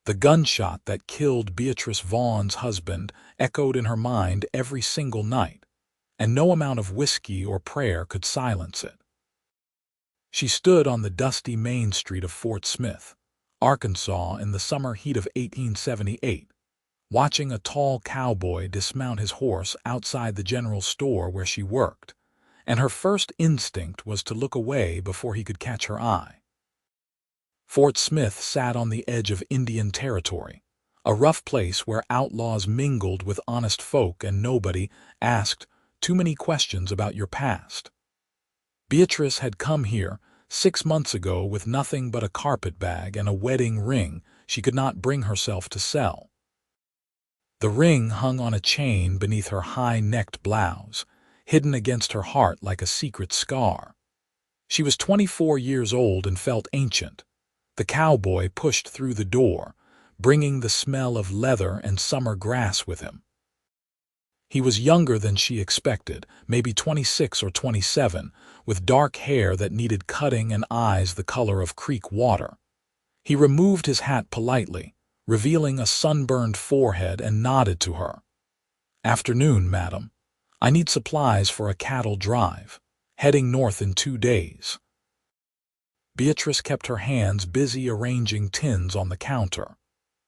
The gunshot that killed Beatrice Vaughn's husband echoed in her mind every single night, and no amount of whiskey or prayer could silence it. She stood on the dusty main street of Fort Smith, Arkansas in the summer heat of 1878, watching a tall cowboy dismount his horse outside the general store where she worked, and her first instinct was to look away before he could catch her eye. Fort Smith sat on the edge of Indian Territory, a rough place where outlaws mingled with honest folk and nobody asked too many questions about your past. Beatrice had come here 6 months ago with nothing but a carpetbag and a wedding ring she could not bring herself to sell. The ring hung on a chain beneath her high-necked blouse, hidden against her heart like a secret scar. She was 24 years old and felt ancient. The cowboy pushed through the door, bringing the smell of leather and summer grass with him. He was younger than she expected, maybe 26 or 27, with dark hair that needed cutting and eyes the color of creek water. He removed his hat politely, revealing a sunburned forehead, and nodded to her. "Afternoon, madam. I need supplies for a cattle drive, heading north in 2 days." Beatrice kept her hands busy arranging tins on the counter.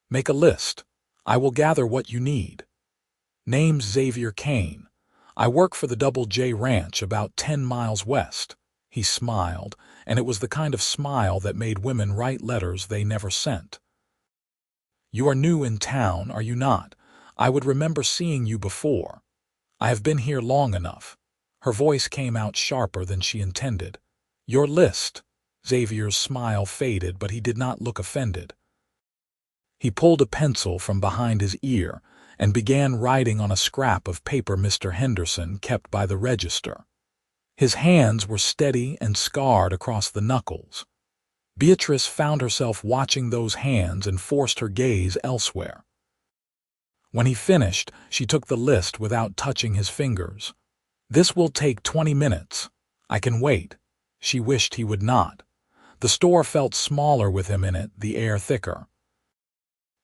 "Make a list. I will gather what you need." "Name's Xavier Cain. I work for the Double J Ranch about 10 miles west." He smiled, and it was the kind of smile that made women write letters they never sent. "You are new in town, are you not? I would remember seeing you before." "I have been here long enough." Her voice came out sharper than she intended. "Your list." Xavier's smile faded, but he did not look offended. He pulled a pencil from behind his ear and began writing on a scrap of paper Mr. Henderson kept by the register. His hands were steady and scarred across the knuckles. Beatrice found herself watching those hands and forced her gaze elsewhere. When he finished, she took the list without touching his fingers. "This will take 20 minutes. I can wait." She wished he would not. The store felt smaller with him in it, the air thicker.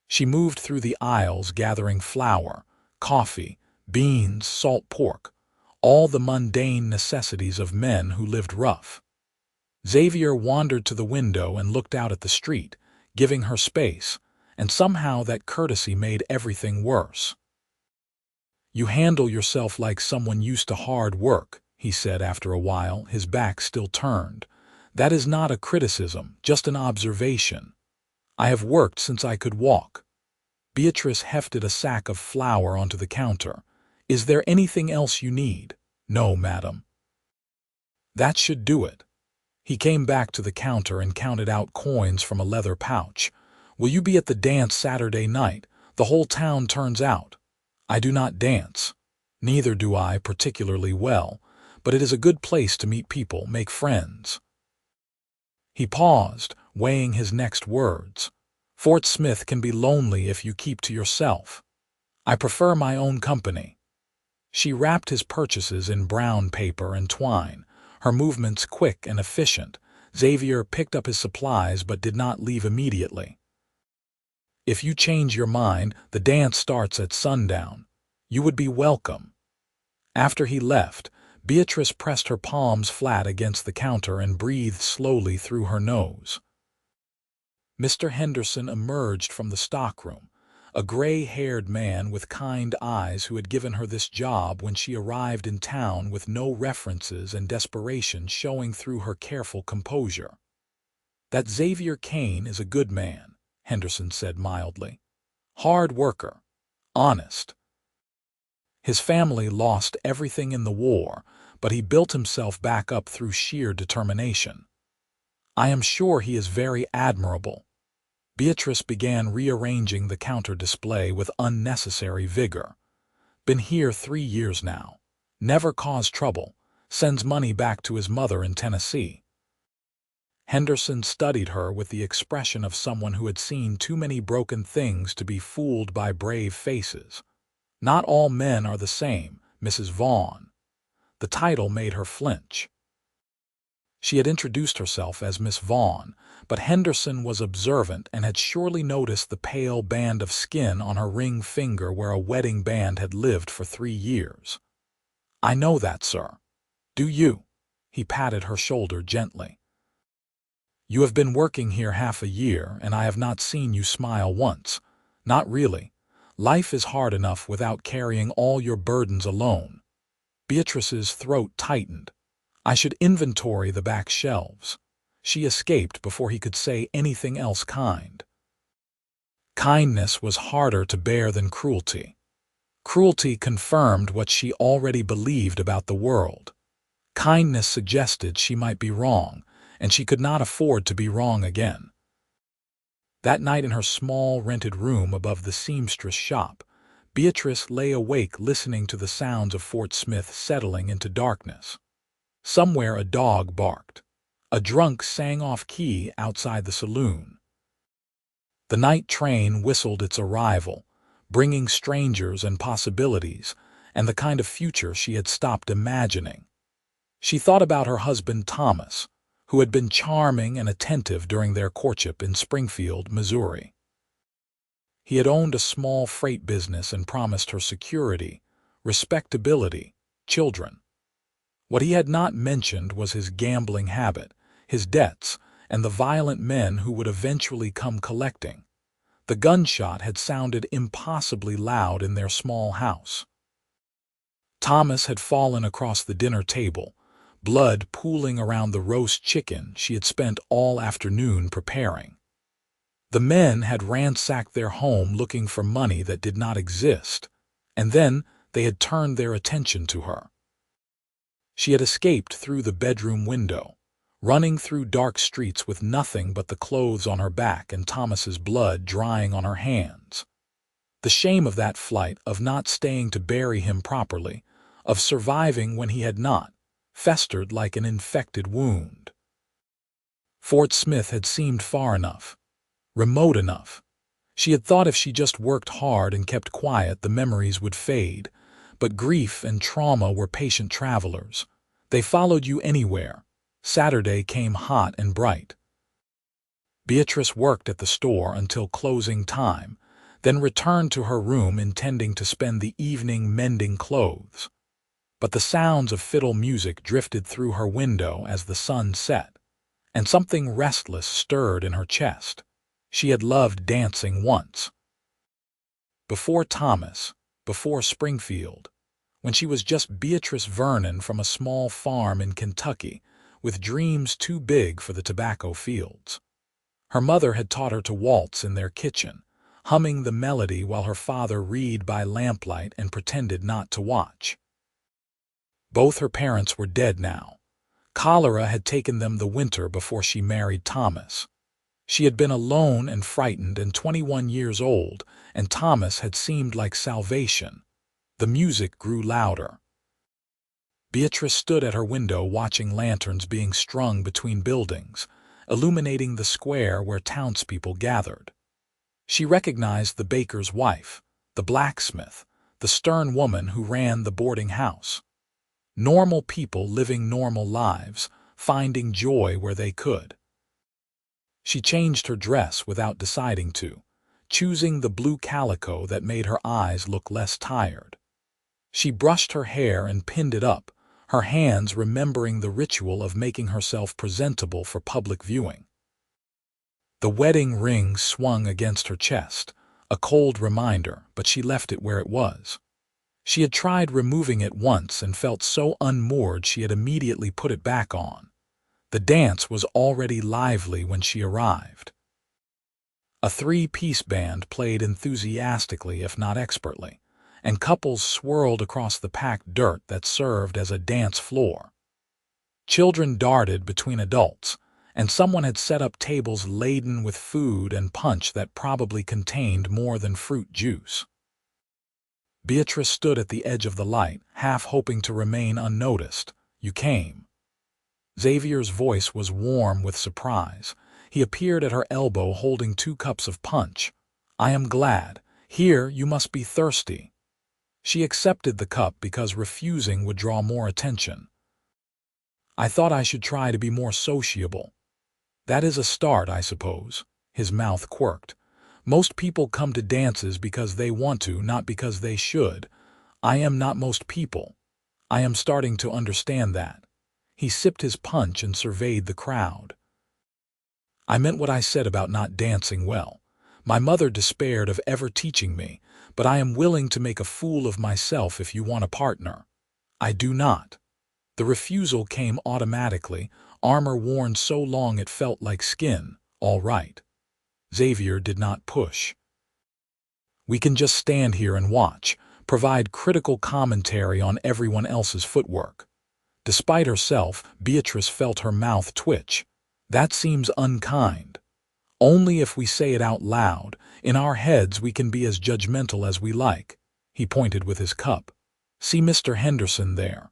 She moved through the aisles gathering flour, coffee, beans, salt pork, all the mundane necessities of men who lived rough. Xavier wandered to the window and looked out at the street, giving her space, and somehow that courtesy made everything worse. "You handle yourself like someone used to hard work," he said after a while, his back still turned. "That is not a criticism, just an observation. I have worked since I could walk." Beatrice hefted a sack of flour onto the counter. "Is there anything else you need?" "No, madam." "That should do it." He came back to the counter and counted out coins from a leather pouch. "Will you be at the dance Saturday night? The whole town turns out." "I do not dance." "Neither do I particularly well, but it is a good place to meet people, make friends." He paused, weighing his next words. "Fort Smith can be lonely if you keep to yourself. I prefer my own company." She wrapped his purchases in brown paper and twine, her movements quick and efficient. Xavier picked up his supplies but did not leave immediately. "If you change your mind, the dance starts at sundown. You would be welcome." After he left, Beatrice pressed her palms flat against the counter and breathed slowly through her nose. Mr. Henderson emerged from the stockroom, a gray-haired man with kind eyes who had given her this job when she arrived in town with no references and desperation showing through her careful composure. "That Xavier Cain is a good man," Henderson said mildly. "Hard worker. Honest. His family lost everything in the war, but he built himself back up through sheer determination. I am sure he is very admirable." Beatrice began rearranging the counter display with unnecessary vigor. "Been here 3 years now. Never caused trouble. Sends money back to his mother in Tennessee." Henderson studied her with the expression of someone who had seen too many broken things to be fooled by brave faces. "Not all men are the same, Mrs. Vaughn." The title made her flinch. She had introduced herself as Miss Vaughn, but Henderson was observant and had surely noticed the pale band of skin on her ring finger where a wedding band had lived for 3 years. "I know that, sir. Do you?" He patted her shoulder gently. "You have been working here half a year, and I have not seen you smile once. Not really. Life is hard enough without carrying all your burdens alone." Beatrice's throat tightened. "I should inventory the back shelves." She escaped before he could say anything else kind. Kindness was harder to bear than cruelty. Cruelty confirmed what she already believed about the world. Kindness suggested she might be wrong, and she could not afford to be wrong again. That night in her small rented room above the seamstress shop, Beatrice lay awake listening to the sounds of Fort Smith settling into darkness. Somewhere a dog barked. A drunk sang off-key outside the saloon. The night train whistled its arrival, bringing strangers and possibilities, and the kind of future she had stopped imagining. She thought about her husband Thomas, who had been charming and attentive during their courtship in Springfield, Missouri. He had owned a small freight business and promised her security, respectability, children. What he had not mentioned was his gambling habit, his debts, and the violent men who would eventually come collecting. The gunshot had sounded impossibly loud in their small house. Thomas had fallen across the dinner table, blood pooling around the roast chicken she had spent all afternoon preparing. The men had ransacked their home looking for money that did not exist, and then they had turned their attention to her. She had escaped through the bedroom window, running through dark streets with nothing but the clothes on her back and Thomas's blood drying on her hands. The shame of that flight, of not staying to bury him properly, of surviving when he had not, festered like an infected wound. Fort Smith had seemed far enough, remote enough. She had thought if she just worked hard and kept quiet, the memories would fade, but grief and trauma were patient travelers. They followed you anywhere. Saturday came hot and bright. Beatrice worked at the store until closing time, then returned to her room intending to spend the evening mending clothes. But the sounds of fiddle music drifted through her window as the sun set, and something restless stirred in her chest. She had loved dancing once. Before Thomas, before Springfield, when she was just Beatrice Vernon from a small farm in Kentucky, with dreams too big for the tobacco fields. Her mother had taught her to waltz in their kitchen, humming the melody while her father read by lamplight and pretended not to watch. Both her parents were dead now. Cholera had taken them the winter before she married Thomas. She had been alone and frightened and 21 years old, and Thomas had seemed like salvation. The music grew louder. Beatrice stood at her window watching lanterns being strung between buildings, illuminating the square where townspeople gathered. She recognized the baker's wife, the blacksmith, the stern woman who ran the boarding house. Normal people living normal lives, finding joy where they could. She changed her dress without deciding to, choosing the blue calico that made her eyes look less tired. She brushed her hair and pinned it up, her hands remembering the ritual of making herself presentable for public viewing. The wedding ring swung against her chest, a cold reminder, but she left it where it was. She had tried removing it once and felt so unmoored she had immediately put it back on. The dance was already lively when she arrived. A 3-piece band played enthusiastically if not expertly, and couples swirled across the packed dirt that served as a dance floor. Children darted between adults, and someone had set up tables laden with food and punch that probably contained more than fruit juice. Beatrice stood at the edge of the light, half hoping to remain unnoticed. "You came." Xavier's voice was warm with surprise. He appeared at her elbow holding 2 cups of punch. "I am glad. Here, you must be thirsty." She accepted the cup because refusing would draw more attention. I thought I should try to be more sociable. That is a start, I suppose. His mouth quirked. Most people come to dances because they want to, not because they should. I am not most people. I am starting to understand that. He sipped his punch and surveyed the crowd. I meant what I said about not dancing well. My mother despaired of ever teaching me, but I am willing to make a fool of myself if you want a partner. I do not. The refusal came automatically, armor worn so long it felt like skin. All right. Xavier did not push. We can just stand here and watch, provide critical commentary on everyone else's footwork. Despite herself, Beatrice felt her mouth twitch. That seems unkind. Only if we say it out loud. In our heads we can be as judgmental as we like. He pointed with his cup. See Mr. Henderson there.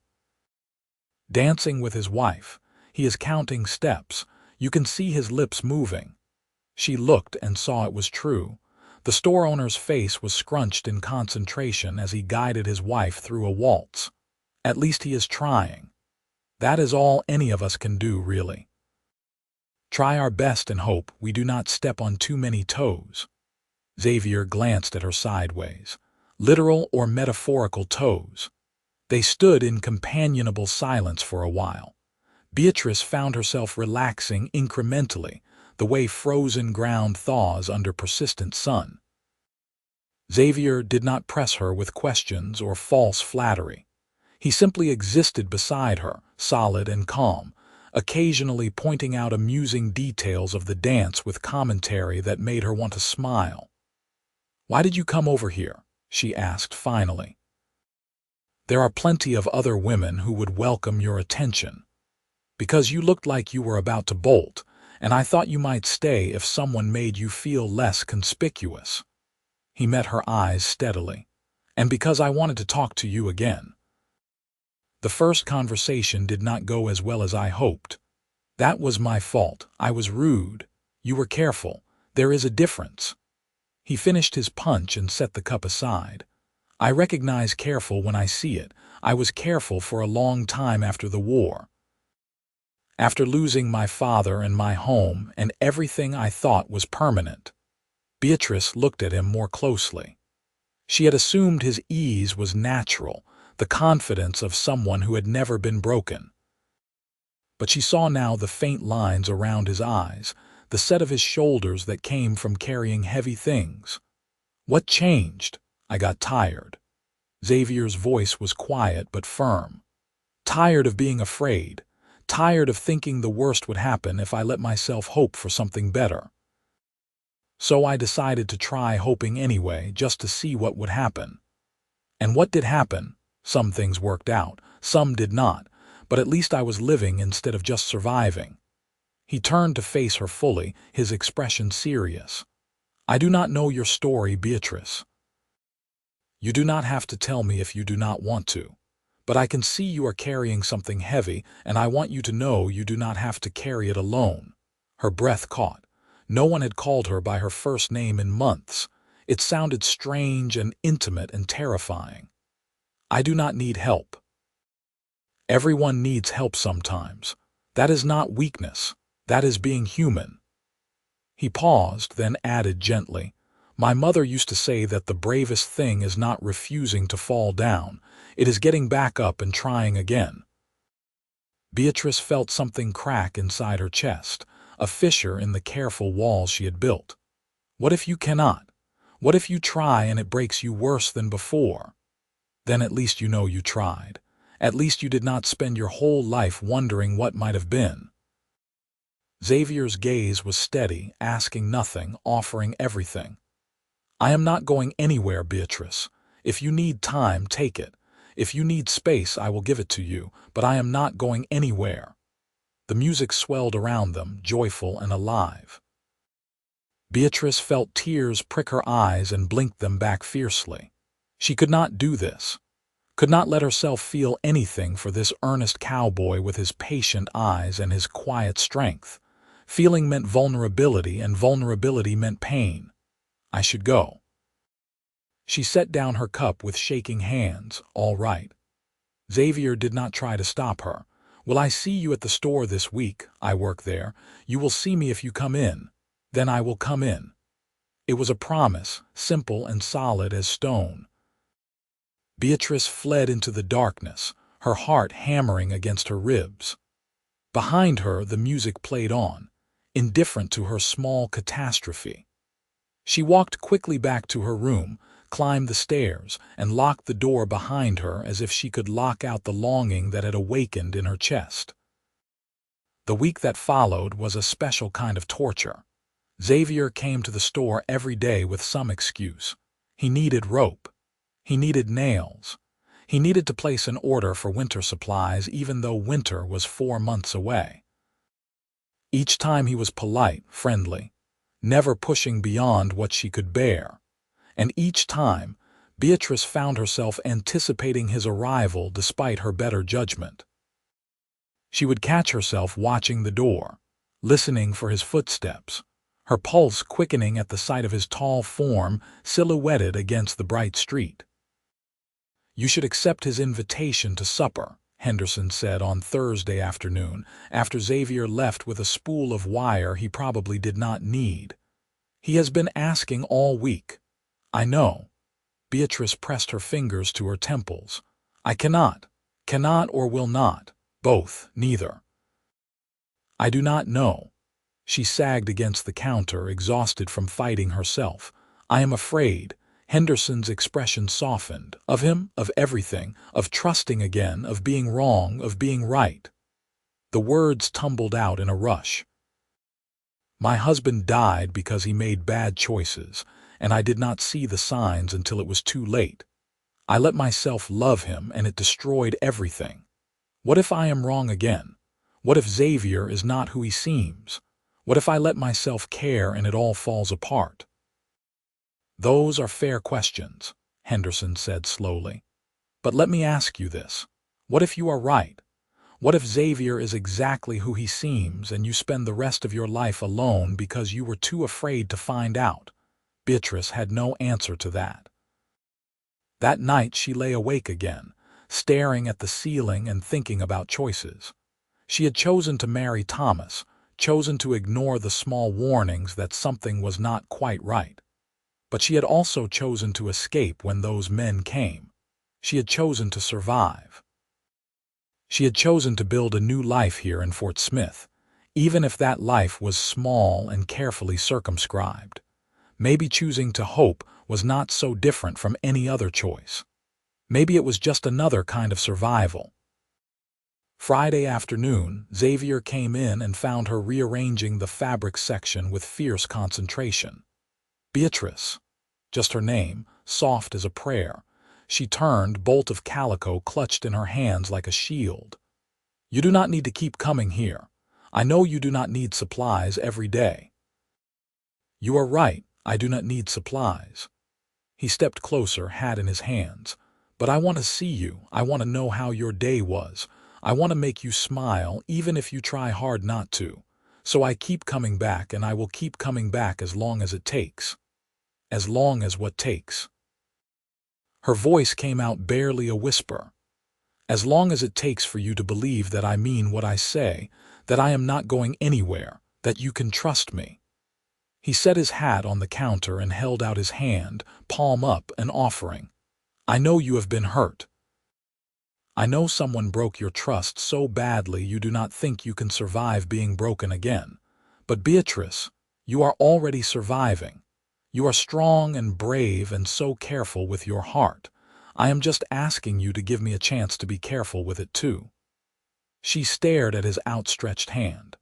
Dancing with his wife. He is counting steps. You can see his lips moving. She looked and saw it was true. The store owner's face was scrunched in concentration as he guided his wife through a waltz. At least he is trying. That is all any of us can do, really. Try our best and hope we do not step on too many toes. Xavier glanced at her sideways. Literal or metaphorical toes. They stood in companionable silence for a while. Beatrice found herself relaxing incrementally, the way frozen ground thaws under persistent sun. Xavier did not press her with questions or false flattery. He simply existed beside her, solid and calm, occasionally pointing out amusing details of the dance with commentary that made her want to smile. "Why did you come over here?" she asked finally. "There are plenty of other women who would welcome your attention. Because you looked like you were about to bolt, and I thought you might stay if someone made you feel less conspicuous." He met her eyes steadily. "And because I wanted to talk to you again. The first conversation did not go as well as I hoped. That was my fault. I was rude. You were careful. There is a difference." He finished his punch and set the cup aside. "I recognize careful when I see it. I was careful for a long time after the war. After losing my father and my home and everything I thought was permanent." Beatrice looked at him more closely. She had assumed his ease was natural, the confidence of someone who had never been broken. But she saw now the faint lines around his eyes, the set of his shoulders that came from carrying heavy things. "What changed?" "I got tired." Xavier's voice was quiet but firm. "Tired of being afraid. Tired of thinking the worst would happen if I let myself hope for something better. So I decided to try hoping anyway, just to see what would happen. And what did happen? Some things worked out, some did not, but at least I was living instead of just surviving." He turned to face her fully, his expression serious. "I do not know your story, Beatrice. You do not have to tell me if you do not want to. But I can see you are carrying something heavy, and I want you to know you do not have to carry it alone." Her breath caught. No one had called her by her first name in months. It sounded strange and intimate and terrifying. "I do not need help." Everyone needs help sometimes. That is not weakness. That is being human. He paused, then added gently, "My mother used to say that the bravest thing is not refusing to fall down. It is getting back up and trying again." Beatrice felt something crack inside her chest, a fissure in the careful walls she had built. What if you cannot? What if you try and it breaks you worse than before? Then at least you know you tried. At least you did not spend your whole life wondering what might have been. Xavier's gaze was steady, asking nothing, offering everything. "I am not going anywhere, Beatrice. If you need time, take it. If you need space, I will give it to you, but I am not going anywhere." The music swelled around them, joyful and alive. Beatrice felt tears prick her eyes and blinked them back fiercely. She could not do this, could not let herself feel anything for this earnest cowboy with his patient eyes and his quiet strength. Feeling meant vulnerability, and vulnerability meant pain. "I should go." She set down her cup with shaking hands. "All right." Xavier did not try to stop her. Will I see you at the store this week? I work there. You will see me if you come in. Then I will come in. It was a promise, simple and solid as stone. Beatrice fled into the darkness, her heart hammering against her ribs. Behind her, the music played on, indifferent to her small catastrophe. She walked quickly back to her room, climbed the stairs, and locked the door behind her as if she could lock out the longing that had awakened in her chest. The week that followed was a special kind of torture. Xavier came to the store every day with some excuse. He needed rope. He needed nails. He needed to place an order for winter supplies even though winter was 4 months away. Each time he was polite, friendly, never pushing beyond what she could bear. And each time, Beatrice found herself anticipating his arrival despite her better judgment. She would catch herself watching the door, listening for his footsteps, her pulse quickening at the sight of his tall form silhouetted against the bright street. "You should accept his invitation to supper," Henderson said on Thursday afternoon, after Xavier left with a spool of wire he probably did not need. "He has been asking all week." "I know." Beatrice pressed her fingers to her temples. "I cannot or will not, both, neither." "I do not know." She sagged against the counter, exhausted from fighting herself. "I am afraid." Henderson's expression softened. Of him, of everything, of trusting again, of being wrong, of being right. The words tumbled out in a rush. "My husband died because he made bad choices, and I did not see the signs until it was too late. I let myself love him, and it destroyed everything. What if I am wrong again? What if Xavier is not who he seems? What if I let myself care and it all falls apart?" "Those are fair questions," Henderson said slowly. "But let me ask you this. What if you are right? What if Xavier is exactly who he seems and you spend the rest of your life alone because you were too afraid to find out?" Beatrice had no answer to that. That night she lay awake again, staring at the ceiling and thinking about choices. She had chosen to marry Thomas, chosen to ignore the small warnings that something was not quite right. But she had also chosen to escape when those men came. She had chosen to survive. She had chosen to build a new life here in Fort Smith, even if that life was small and carefully circumscribed. Maybe choosing to hope was not so different from any other choice. Maybe it was just another kind of survival. Friday afternoon, Xavier came in and found her rearranging the fabric section with fierce concentration. "Beatrice," just her name, soft as a prayer. She turned, bolt of calico clutched in her hands like a shield. "You do not need to keep coming here. I know you do not need supplies every day." "You are right, I do not need supplies." He stepped closer, hat in his hands. "But I want to see you. I want to know how your day was. I want to make you smile, even if you try hard not to. So I keep coming back, and I will keep coming back as long as it takes." "As long as what takes?" Her voice came out barely a whisper. "As long as it takes for you to believe that I mean what I say, that I am not going anywhere, that you can trust me." He set his hat on the counter and held out his hand, palm up, an offering. "I know you have been hurt. I know someone broke your trust so badly you do not think you can survive being broken again. But Beatrice, you are already surviving. You are strong and brave and so careful with your heart. I am just asking you to give me a chance to be careful with it too." She stared at his outstretched hand.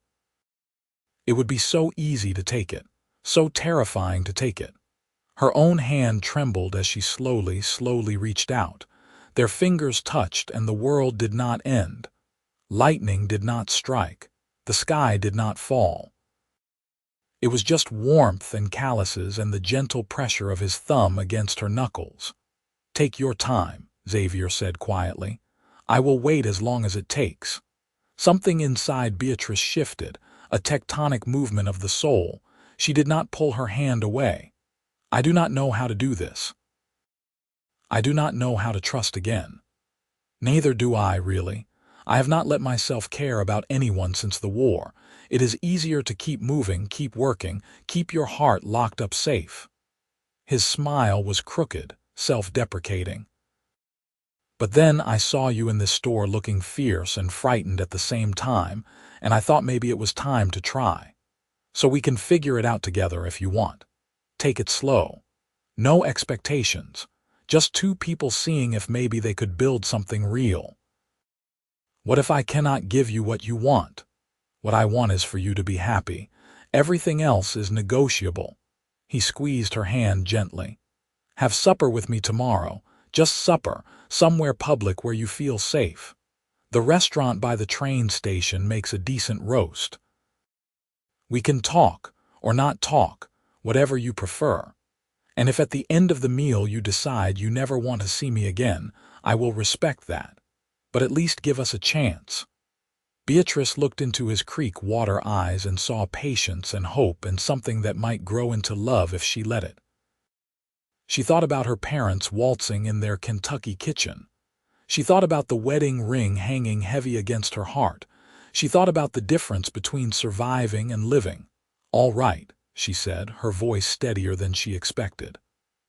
It would be so easy to take it, so terrifying to take it. Her own hand trembled as she slowly reached out. Their fingers touched and the world did not end. Lightning did not strike. The sky did not fall. It was just warmth and calluses and the gentle pressure of his thumb against her knuckles. "Take your time," Xavier said quietly. "I will wait as long as it takes." Something inside Beatrice shifted, a tectonic movement of the soul. She did not pull her hand away. "I do not know how to do this. I do not know how to trust again." "Neither do I, really. I have not let myself care about anyone since the war. It is easier to keep moving, keep working, keep your heart locked up safe." His smile was crooked, self-deprecating. "But then I saw you in this store looking fierce and frightened at the same time, and I thought maybe it was time to try. So we can figure it out together if you want. Take it slow. No expectations. Just two people seeing if maybe they could build something real. What if I cannot give you what you want? What I want is for you to be happy. Everything else is negotiable." He squeezed her hand gently. "Have supper with me tomorrow. Just supper, somewhere public where you feel safe. The restaurant by the train station makes a decent roast. We can talk, or not talk, whatever you prefer. And if at the end of the meal you decide you never want to see me again, I will respect that. But at least give us a chance." Beatrice looked into his creek water eyes and saw patience and hope and something that might grow into love if she let it. She thought about her parents waltzing in their Kentucky kitchen. She thought about the wedding ring hanging heavy against her heart. She thought about the difference between surviving and living. "All right," she said, her voice steadier than she expected.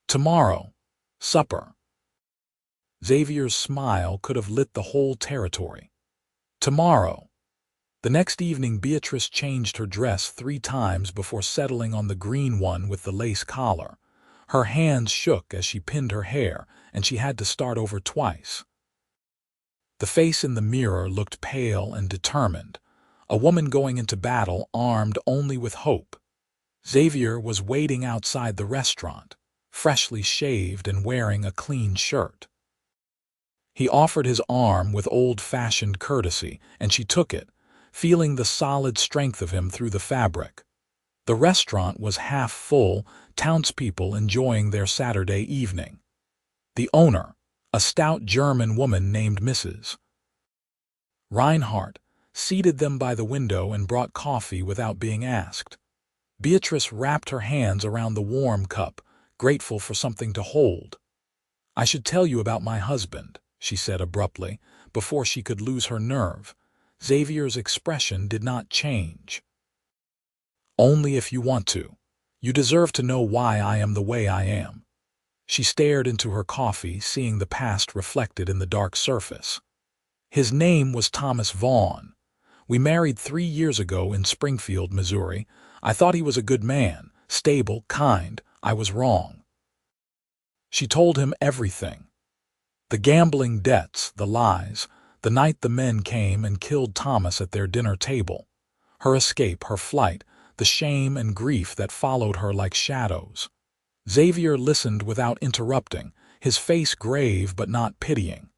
"Tomorrow. Supper." Xavier's smile could have lit the whole territory. Tomorrow. The next evening Beatrice changed her dress 3 times before settling on the green one with the lace collar. Her hands shook as she pinned her hair, and she had to start over twice. The face in the mirror looked pale and determined, a woman going into battle armed only with hope. Xavier was waiting outside the restaurant, freshly shaved and wearing a clean shirt. He offered his arm with old-fashioned courtesy, and she took it, feeling the solid strength of him through the fabric. The restaurant was half full, townspeople enjoying their Saturday evening. The owner, a stout German woman named Mrs. Reinhardt, seated them by the window and brought coffee without being asked. Beatrice wrapped her hands around the warm cup, grateful for something to hold. "I should tell you about my husband," she said abruptly, before she could lose her nerve. Xavier's expression did not change. "Only if you want to. You deserve to know why I am the way I am." She stared into her coffee, seeing the past reflected in the dark surface. "His name was Thomas Vaughn. We married 3 years ago in Springfield, Missouri. I thought he was a good man, stable, kind. I was wrong." She told him everything. The gambling debts, the lies, the night the men came and killed Thomas at their dinner table, her escape, her flight, the shame and grief that followed her like shadows. Xavier listened without interrupting, his face grave but not pitying.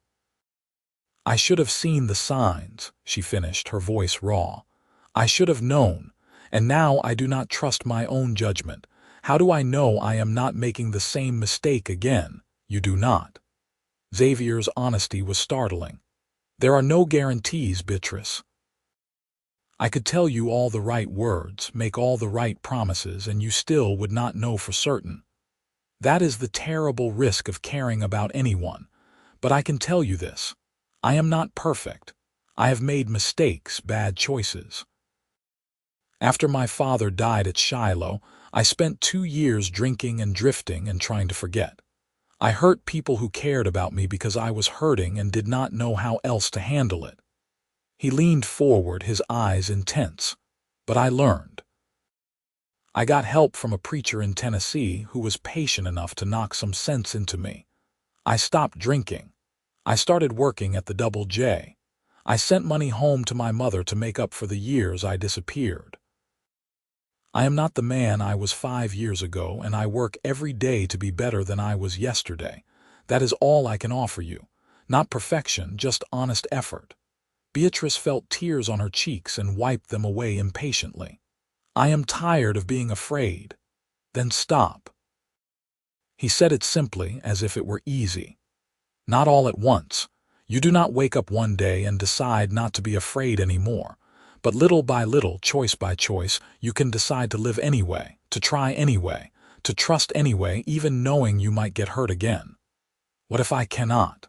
"I should have seen the signs," she finished, her voice raw. "I should have known, and now I do not trust my own judgment. How do I know I am not making the same mistake again?" "You do not." Xavier's honesty was startling. "There are no guarantees, Beatrice. I could tell you all the right words, make all the right promises, and you still would not know for certain. That is the terrible risk of caring about anyone. But I can tell you this. I am not perfect. I have made mistakes, bad choices. After my father died at Shiloh, I spent 2 years drinking and drifting and trying to forget. I hurt people who cared about me because I was hurting and did not know how else to handle it." He leaned forward, his eyes intense. "But I learned. I got help from a preacher in Tennessee who was patient enough to knock some sense into me. I stopped drinking. I started working at the Double J. I sent money home to my mother to make up for the years I disappeared. I am not the man I was 5 years ago, and I work every day to be better than I was yesterday. That is all I can offer you. Not perfection, just honest effort." Beatrice felt tears on her cheeks and wiped them away impatiently. "I am tired of being afraid." "Then stop." He said it simply, as if it were easy. "Not all at once. You do not wake up one day and decide not to be afraid anymore. But little by little, choice by choice, you can decide to live anyway, to try anyway, to trust anyway, even knowing you might get hurt again. What if I cannot?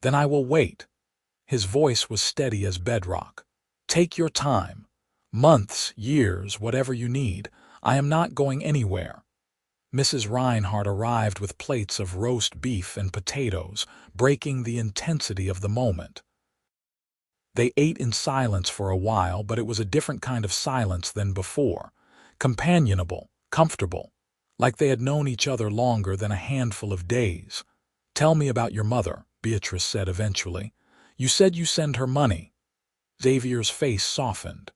Then I will wait. His voice was steady as bedrock. "Take your time. Months, years, whatever you need. I am not going anywhere." Mrs. Reinhardt arrived with plates of roast beef and potatoes, breaking the intensity of the moment. They ate in silence for a while, but it was a different kind of silence than before. Companionable, comfortable, like they had known each other longer than a handful of days. "Tell me about your mother," Beatrice said eventually. "You said you send her money." Xavier's face softened.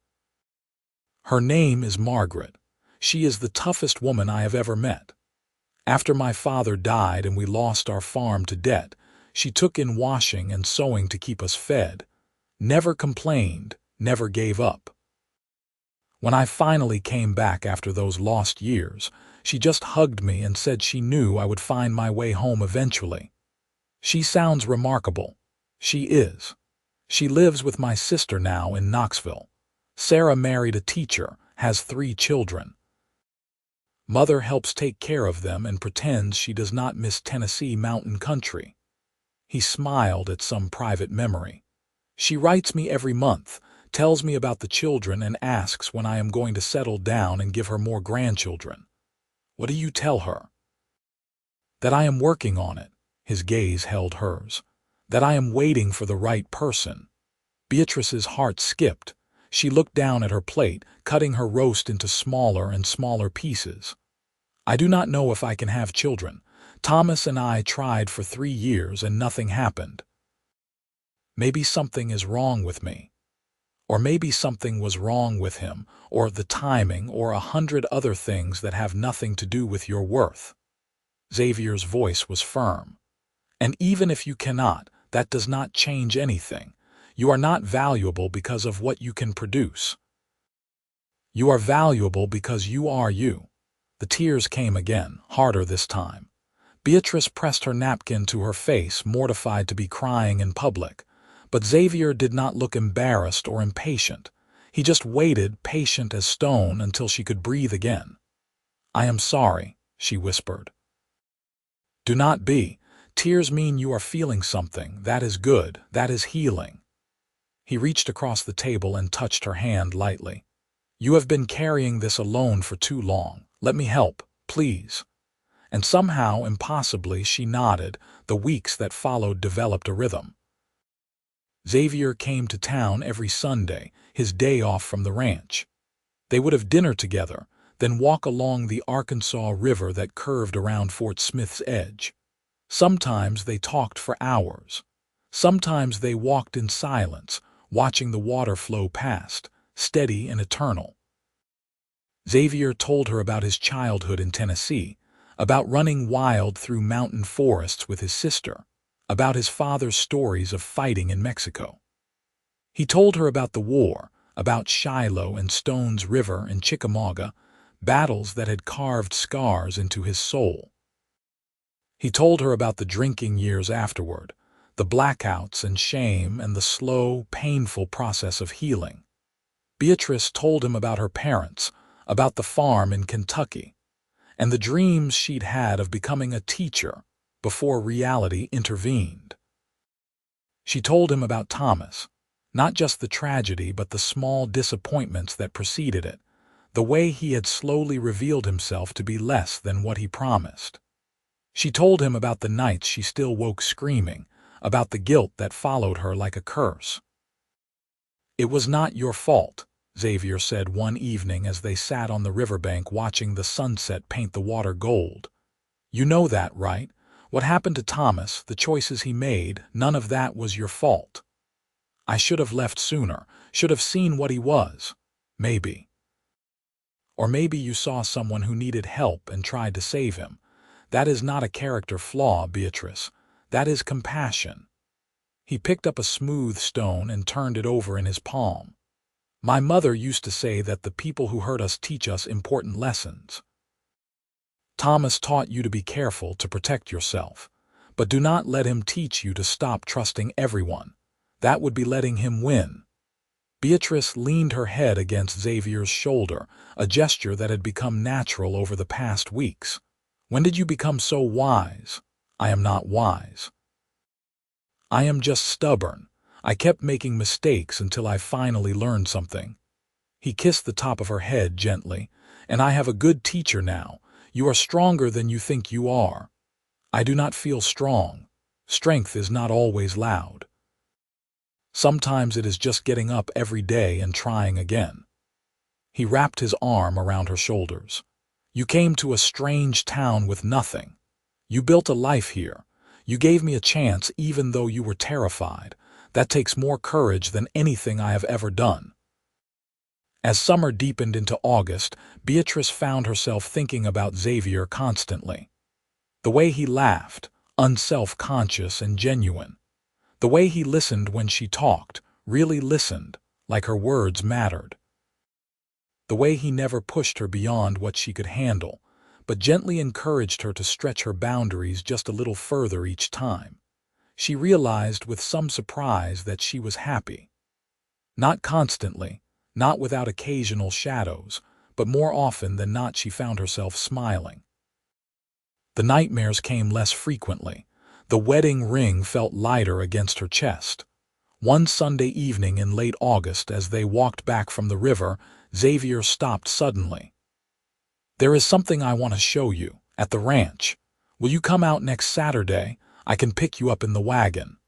"Her name is Margaret. She is the toughest woman I have ever met. After my father died and we lost our farm to debt, she took in washing and sewing to keep us fed. Never complained, never gave up. When I finally came back after those lost years, she just hugged me and said she knew I would find my way home eventually. She sounds remarkable. She is. She lives with my sister now in Knoxville. Sarah married a teacher, has 3 children. Mother helps take care of them and pretends she does not miss Tennessee mountain country." He smiled at some private memory. "She writes me every month, tells me about the children and asks when I am going to settle down and give her more grandchildren." "What do you tell her?" "That I am working on it." His gaze held hers. "That I am waiting for the right person." Beatrice's heart skipped. She looked down at her plate, cutting her roast into smaller and smaller pieces. "I do not know if I can have children. Thomas and I tried for 3 years and nothing happened. Maybe something is wrong with me. Or maybe something was wrong with him, or the timing, or 100 other things that have nothing to do with your worth." Xavier's voice was firm. "And even if you cannot, that does not change anything. You are not valuable because of what you can produce. You are valuable because you are you." The tears came again, harder this time. Beatrice pressed her napkin to her face, mortified to be crying in public. But Xavier did not look embarrassed or impatient. He just waited, patient as stone, until she could breathe again. "I am sorry," she whispered. "Do not be. Tears mean you are feeling something. That is good. That is healing." He reached across the table and touched her hand lightly. "You have been carrying this alone for too long. Let me help, please." And somehow, impossibly, she nodded. The weeks that followed developed a rhythm. Xavier came to town every Sunday, his day off from the ranch. They would have dinner together, then walk along the Arkansas River that curved around Fort Smith's edge. Sometimes they talked for hours. Sometimes they walked in silence, watching the water flow past, steady and eternal. Xavier told her about his childhood in Tennessee, about running wild through mountain forests with his sister, about his father's stories of fighting in Mexico. He told her about the war, about Shiloh and Stones River and Chickamauga, battles that had carved scars into his soul. He told her about the drinking years afterward, the blackouts and shame and the slow, painful process of healing. Beatrice told him about her parents, about the farm in Kentucky, and the dreams she'd had of becoming a teacher before reality intervened. She told him about Thomas, not just the tragedy but the small disappointments that preceded it, the way he had slowly revealed himself to be less than what he promised. She told him about the nights she still woke screaming, about the guilt that followed her like a curse. "It was not your fault," Xavier said one evening as they sat on the riverbank watching the sunset paint the water gold. "You know that, right? What happened to Thomas, the choices he made, none of that was your fault. I should have left sooner, should have seen what he was. Maybe. Or maybe you saw someone who needed help and tried to save him. That is not a character flaw, Beatrice. That is compassion." He picked up a smooth stone and turned it over in his palm. "My mother used to say that the people who hurt us teach us important lessons. Thomas taught you to be careful, to protect yourself. But do not let him teach you to stop trusting everyone. That would be letting him win." Beatrice leaned her head against Xavier's shoulder, a gesture that had become natural over the past weeks. "When did you become so wise?" "I am not wise. I am just stubborn. I kept making mistakes until I finally learned something." He kissed the top of her head gently. "And I have a good teacher now. You are stronger than you think you are." "I do not feel strong. Strength is not always loud. Sometimes it is just getting up every day and trying again." He wrapped his arm around her shoulders. "You came to a strange town with nothing. You built a life here. You gave me a chance even though you were terrified. That takes more courage than anything I have ever done." As summer deepened into August, Beatrice found herself thinking about Xavier constantly. The way he laughed, unself-conscious and genuine. The way he listened when she talked, really listened, like her words mattered. The way he never pushed her beyond what she could handle, but gently encouraged her to stretch her boundaries just a little further each time. She realized with some surprise that she was happy. Not constantly, not without occasional shadows, but more often than not she found herself smiling. The nightmares came less frequently. The wedding ring felt lighter against her chest. One Sunday evening in late August, as they walked back from the river, Xavier stopped suddenly. "There is something I want to show you, at the ranch. Will you come out next Saturday? I can pick you up in the wagon."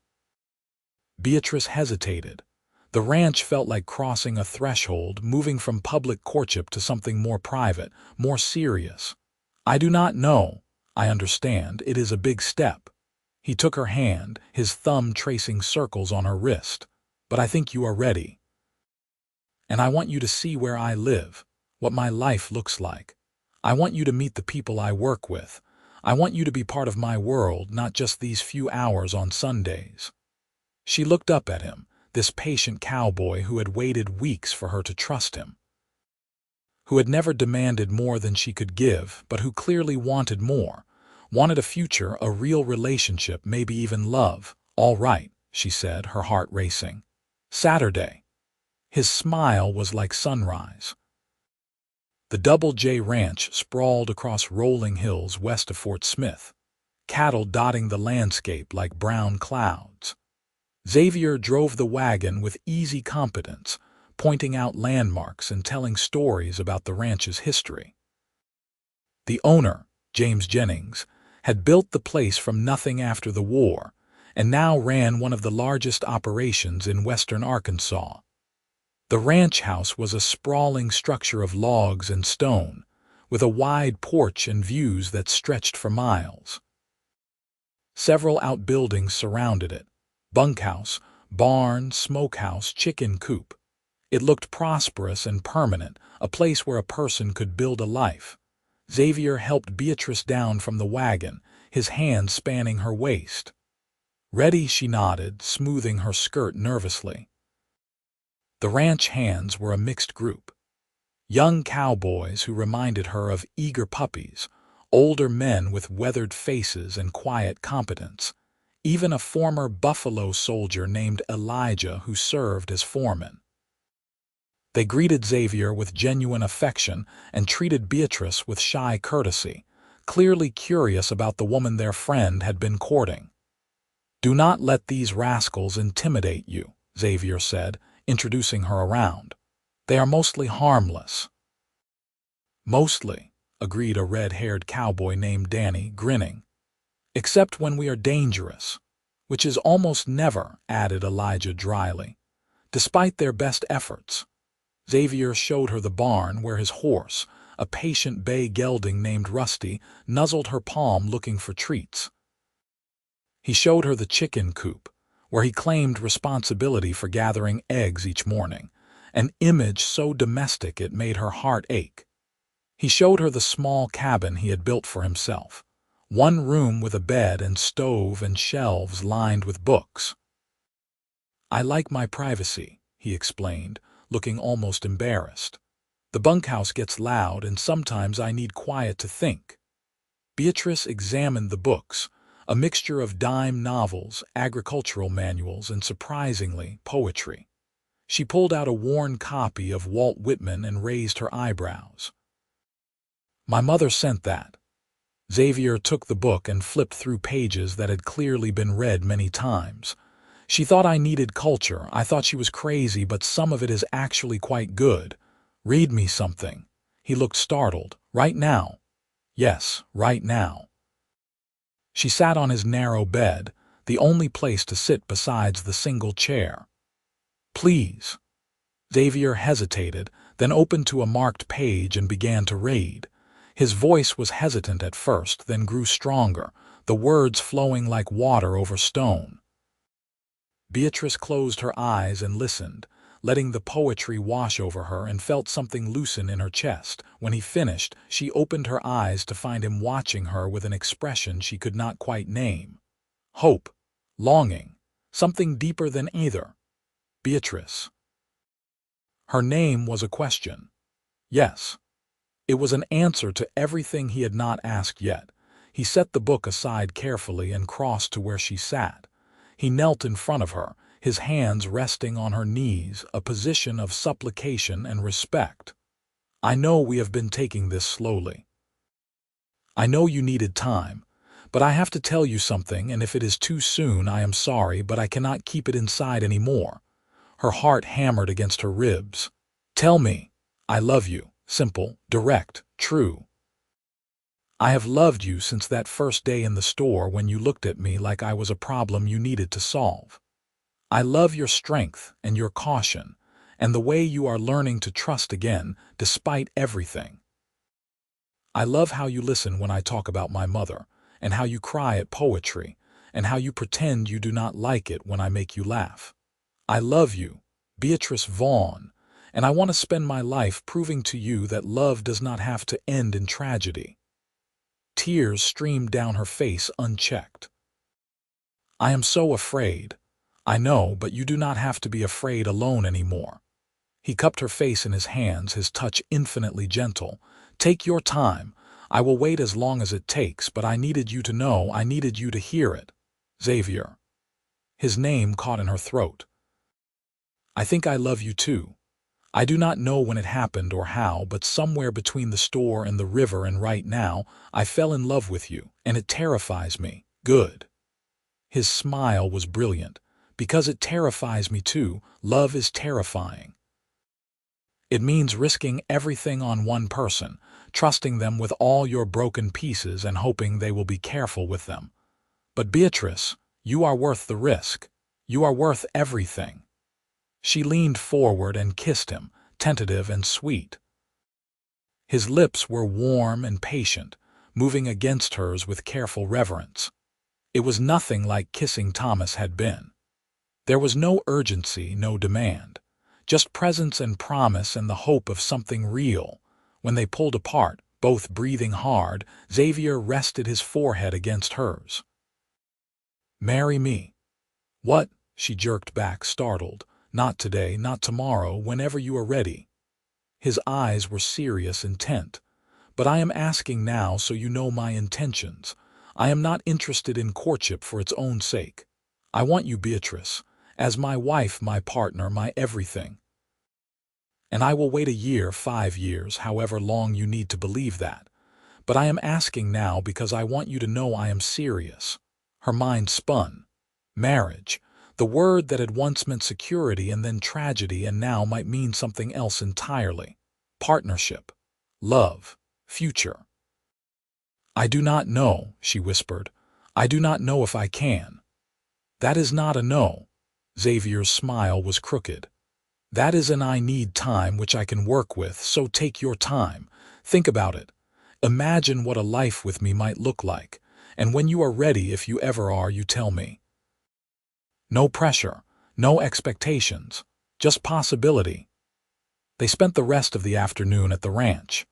Beatrice hesitated. The ranch felt like crossing a threshold, moving from public courtship to something more private, more serious. "I do not know. I understand. It is a big step." He took her hand, his thumb tracing circles on her wrist. "But I think you are ready. And I want you to see where I live, what my life looks like. I want you to meet the people I work with. I want you to be part of my world, not just these few hours on Sundays." She looked up at him, this patient cowboy who had waited weeks for her to trust him, who had never demanded more than she could give, but who clearly wanted more, wanted a future, a real relationship, maybe even love. "All right," she said, her heart racing. "Saturday." His smile was like sunrise. The Double J Ranch sprawled across rolling hills west of Fort Smith, cattle dotting the landscape like brown clouds. Xavier drove the wagon with easy competence, pointing out landmarks and telling stories about the ranch's history. The owner, James Jennings, had built the place from nothing after the war, and now ran one of the largest operations in western Arkansas. The ranch house was a sprawling structure of logs and stone, with a wide porch and views that stretched for miles. Several outbuildings surrounded it: bunkhouse, barn, smokehouse, chicken coop. It looked prosperous and permanent, a place where a person could build a life. Xavier helped Beatrice down from the wagon, his hand spanning her waist. "Ready?" she nodded, smoothing her skirt nervously. The ranch hands were a mixed group. Young cowboys who reminded her of eager puppies, older men with weathered faces and quiet competence, even a former Buffalo soldier named Elijah who served as foreman. They greeted Xavier with genuine affection and treated Beatrice with shy courtesy, clearly curious about the woman their friend had been courting. "Do not let these rascals intimidate you," Xavier said, introducing her around. "They are mostly harmless." "Mostly," agreed a red-haired cowboy named Danny, grinning. "Except when we are dangerous, which is almost never," added Elijah dryly. "Despite their best efforts." Xavier showed her the barn where his horse, a patient bay gelding named Rusty, nuzzled her palm looking for treats. He showed her the chicken coop, where he claimed responsibility for gathering eggs each morning, an image so domestic it made her heart ache. He showed her the small cabin he had built for himself, one room with a bed and stove and shelves lined with books. "I like my privacy," he explained, looking almost embarrassed. "The bunkhouse gets loud and sometimes I need quiet to think." Beatrice examined the books, a mixture of dime novels, agricultural manuals, and surprisingly, poetry. She pulled out a worn copy of Walt Whitman and raised her eyebrows. "My mother sent that." Xavier took the book and flipped through pages that had clearly been read many times. She thought I needed culture. I thought she was crazy, but some of it is actually quite good. Read me something. He looked startled. Right now? Yes, right now. She sat on his narrow bed, the only place to sit besides the single chair. Please. Xavier hesitated, then opened to a marked page and began to read. His voice was hesitant at first, then grew stronger, the words flowing like water over stone. Beatrice closed her eyes and listened, letting the poetry wash over her, and felt something loosen in her chest. When he finished, she opened her eyes to find him watching her with an expression she could not quite name. Hope, longing, something deeper than either. Beatrice. Her name was a question. Yes. It was an answer to everything he had not asked yet. He set the book aside carefully and crossed to where she sat. He knelt in front of her, his hands resting on her knees, a position of supplication and respect. I know we have been taking this slowly. I know you needed time, but I have to tell you something, and if it is too soon, I am sorry, but I cannot keep it inside anymore. Her heart hammered against her ribs. Tell me, I love you. Simple, direct, true. I have loved you since that first day in the store when you looked at me like I was a problem you needed to solve. I love your strength and your caution, and the way you are learning to trust again, despite everything. I love how you listen when I talk about my mother, and how you cry at poetry, and how you pretend you do not like it when I make you laugh. I love you, Beatrice Vaughn, and I want to spend my life proving to you that love does not have to end in tragedy. Tears streamed down her face unchecked. I am so afraid. I know, but you do not have to be afraid alone anymore. He cupped her face in his hands, his touch infinitely gentle. Take your time. I will wait as long as it takes, but I needed you to know, I needed you to hear it. Xavier. His name caught in her throat. I think I love you too. I do not know when it happened or how, but somewhere between the store and the river and right now, I fell in love with you, and it terrifies me. Good. His smile was brilliant. Because it terrifies me too. Love is terrifying. It means risking everything on one person, trusting them with all your broken pieces and hoping they will be careful with them. But Beatrice, you are worth the risk. You are worth everything. She leaned forward and kissed him, tentative and sweet. His lips were warm and patient, moving against hers with careful reverence. It was nothing like kissing Thomas had been. There was no urgency, no demand, just presence and promise and the hope of something real. When they pulled apart, both breathing hard, Xavier rested his forehead against hers. Marry me. What? She jerked back, startled. Not today, not tomorrow, whenever you are ready. His eyes were serious, intent. But I am asking now so you know my intentions. I am not interested in courtship for its own sake. I want you, Beatrice, as my wife, my partner, my everything. And I will wait a year, 5 years, however long you need to believe that. But I am asking now because I want you to know I am serious. Her mind spun. Marriage. The word that had once meant security and then tragedy and now might mean something else entirely. Partnership. Love. Future. I do not know, she whispered. I do not know if I can. That is not a no. Xavier's smile was crooked. That is an I need time which I can work with, so take your time. Think about it. Imagine what a life with me might look like, and when you are ready, if you ever are, you tell me. No pressure, no expectations, just possibility. They spent the rest of the afternoon at the ranch.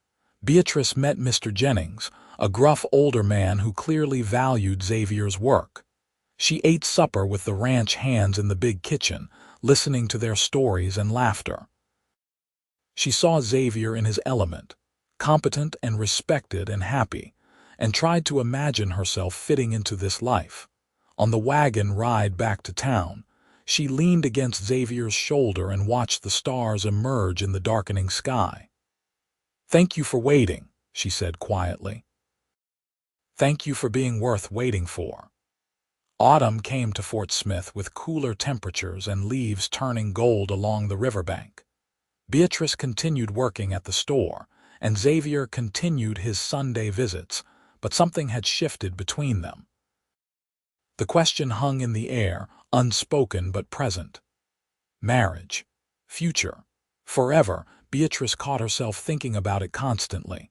Beatrice met Mr. Jennings, a gruff older man who clearly valued Xavier's work. She ate supper with the ranch hands in the big kitchen, listening to their stories and laughter. She saw Xavier in his element, competent and respected and happy, and tried to imagine herself fitting into this life. On the wagon ride back to town, she leaned against Xavier's shoulder and watched the stars emerge in the darkening sky. Thank you for waiting, she said quietly. Thank you for being worth waiting for. Autumn came to Fort Smith with cooler temperatures and leaves turning gold along the riverbank. Beatrice continued working at the store, and Xavier continued his Sunday visits, but something had shifted between them. The question hung in the air, unspoken but present. Marriage. Future. Forever. Beatrice caught herself thinking about it constantly.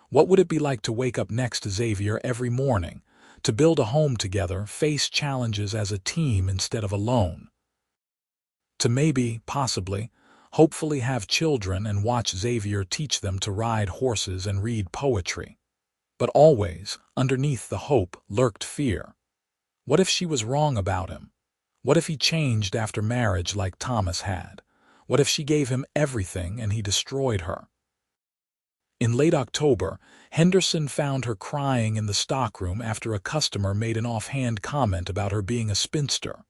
What would it be like to wake up next to Xavier every morning, to build a home together, face challenges as a team instead of alone? To maybe, possibly, hopefully have children and watch Xavier teach them to ride horses and read poetry. But always, underneath the hope, lurked fear. What if she was wrong about him? What if he changed after marriage like Thomas had? What if she gave him everything and he destroyed her? In late October, Henderson found her crying in the stockroom after a customer made an offhand comment about her being a spinster.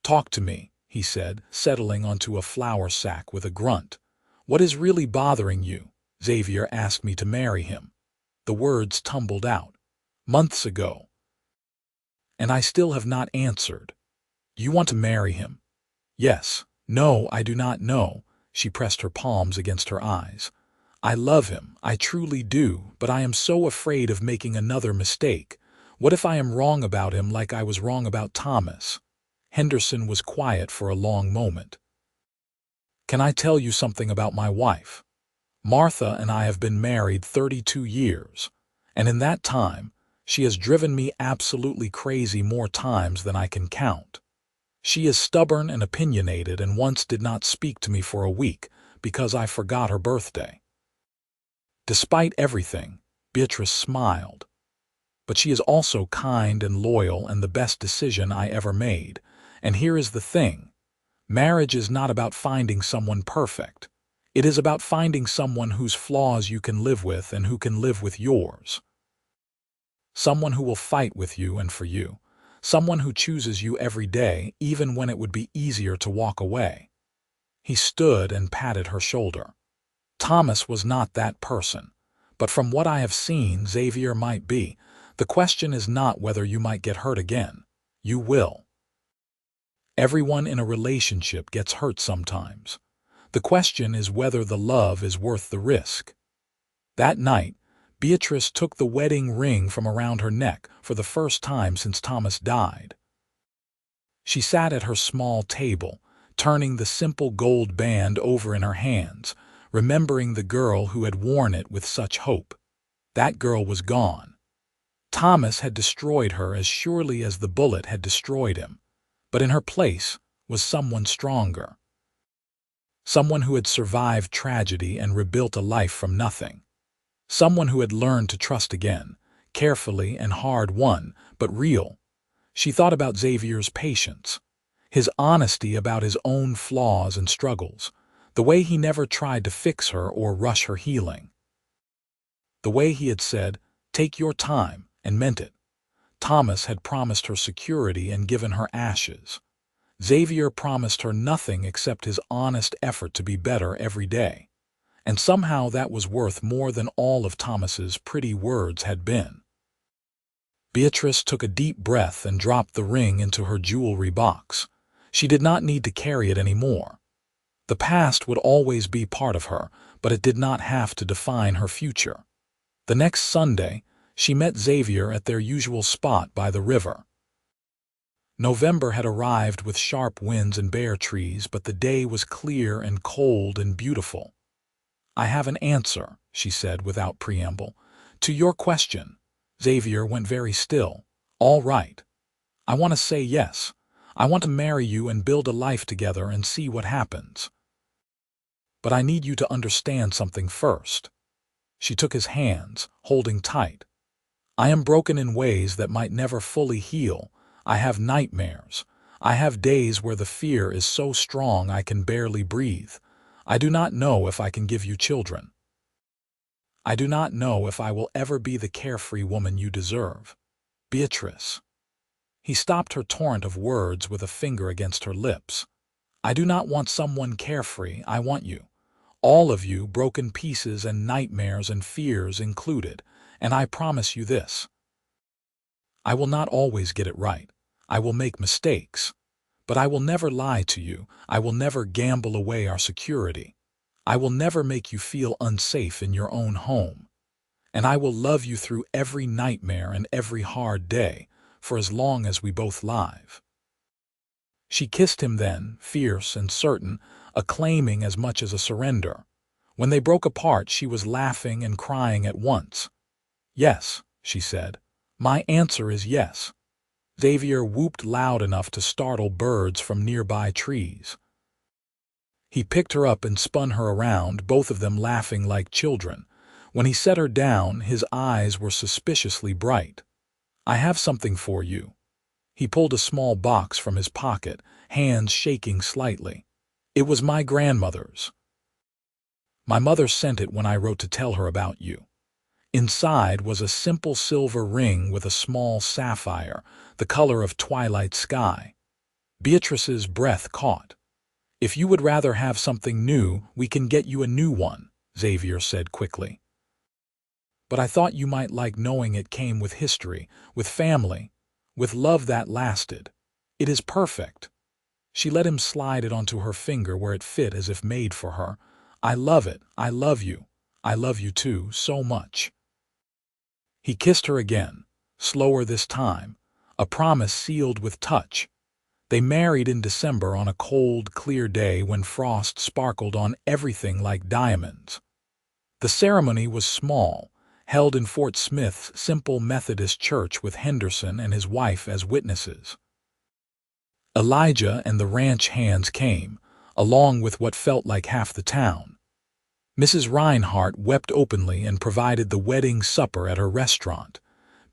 "Talk to me," he said, settling onto a flour sack with a grunt. "What is really bothering you?" "Xavier asked me to marry him." The words tumbled out. "Months ago. And I still have not answered." "You want to marry him?" "Yes." "No, I do not know." She pressed her palms against her eyes. "I love him, I truly do, but I am so afraid of making another mistake. What if I am wrong about him like I was wrong about Thomas?" Henderson was quiet for a long moment. "Can I tell you something about my wife? Martha and I have been married 32 years, and in that time, she has driven me absolutely crazy more times than I can count. She is stubborn and opinionated and once did not speak to me for a week because I forgot her birthday. Despite everything, Beatrice smiled. But she is also kind and loyal and the best decision I ever made. And here is the thing. Marriage is not about finding someone perfect. It is about finding someone whose flaws you can live with and who can live with yours. Someone who will fight with you and for you. Someone who chooses you every day, even when it would be easier to walk away." He stood and patted her shoulder. "Thomas was not that person. But from what I have seen, Xavier might be. The question is not whether you might get hurt again. You will. Everyone in a relationship gets hurt sometimes. The question is whether the love is worth the risk." That night, Beatrice took the wedding ring from around her neck for the first time since Thomas died. She sat at her small table, turning the simple gold band over in her hands, remembering the girl who had worn it with such hope. That girl was gone. Thomas had destroyed her as surely as the bullet had destroyed him, but in her place was someone stronger. Someone who had survived tragedy and rebuilt a life from nothing. Someone who had learned to trust again, carefully and hard-won, but real. She thought about Xavier's patience, his honesty about his own flaws and struggles, the way he never tried to fix her or rush her healing. The way he had said, "Take your time," and meant it. Thomas had promised her security and given her ashes. Xavier promised her nothing except his honest effort to be better every day. And somehow that was worth more than all of Thomas's pretty words had been. Beatrice took a deep breath and dropped the ring into her jewelry box. She did not need to carry it anymore. The past would always be part of her, but it did not have to define her future. The next Sunday, she met Xavier at their usual spot by the river. November had arrived with sharp winds and bare trees, but the day was clear and cold and beautiful. "I have an answer," she said without preamble. "To your question." Xavier went very still. "All right. I want to say yes. I want to marry you and build a life together and see what happens. But I need you to understand something first." She took his hands, holding tight. "I am broken in ways that might never fully heal. I have nightmares. I have days where the fear is so strong I can barely breathe. I do not know if I can give you children. I do not know if I will ever be the carefree woman you deserve. Beatrice." He stopped her torrent of words with a finger against her lips. "I do not want someone carefree, I want you. All of you, broken pieces and nightmares and fears included, and I promise you this. I will not always get it right. I will make mistakes. But I will never lie to you. I will never gamble away our security. I will never make you feel unsafe in your own home. And I will love you through every nightmare and every hard day, for as long as we both live." She kissed him then, fierce and certain, a claiming as much as a surrender. When they broke apart, she was laughing and crying at once. "Yes," she said. "My answer is yes." Xavier whooped loud enough to startle birds from nearby trees. He picked her up and spun her around, both of them laughing like children. When he set her down, his eyes were suspiciously bright. "I have something for you." He pulled a small box from his pocket, hands shaking slightly. "It was my grandmother's. My mother sent it when I wrote to tell her about you." Inside was a simple silver ring with a small sapphire, the color of twilight sky. Beatrice's breath caught. "If you would rather have something new, we can get you a new one," Xavier said quickly. "But I thought you might like knowing it came with history, with family, with love that lasted. It is perfect." She let him slide it onto her finger where it fit as if made for her. "I love it. I love you. I love you too, so much." He kissed her again, slower this time, a promise sealed with touch. They married in December on a cold, clear day when frost sparkled on everything like diamonds. The ceremony was small, held in Fort Smith's simple Methodist church with Henderson and his wife as witnesses. Elijah and the ranch hands came, along with what felt like half the town. Mrs. Reinhardt wept openly and provided the wedding supper at her restaurant.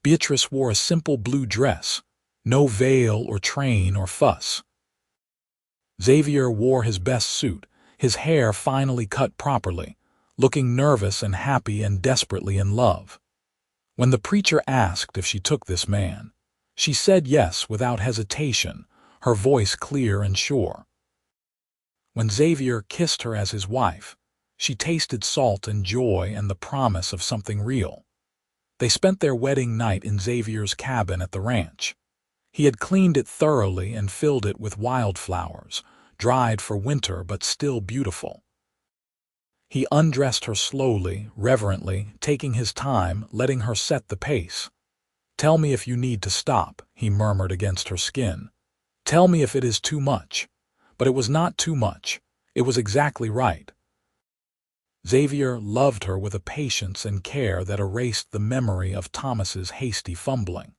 Beatrice wore a simple blue dress, no veil or train or fuss. Xavier wore his best suit, his hair finally cut properly, looking nervous and happy and desperately in love. When the preacher asked if she took this man, she said yes without hesitation, her voice clear and sure. When Xavier kissed her as his wife, she tasted salt and joy and the promise of something real. They spent their wedding night in Xavier's cabin at the ranch. He had cleaned it thoroughly and filled it with wildflowers, dried for winter but still beautiful. He undressed her slowly, reverently, taking his time, letting her set the pace. "Tell me if you need to stop," he murmured against her skin. "Tell me if it is too much." But it was not too much. It was exactly right. Xavier loved her with a patience and care that erased the memory of Thomas's hasty fumbling.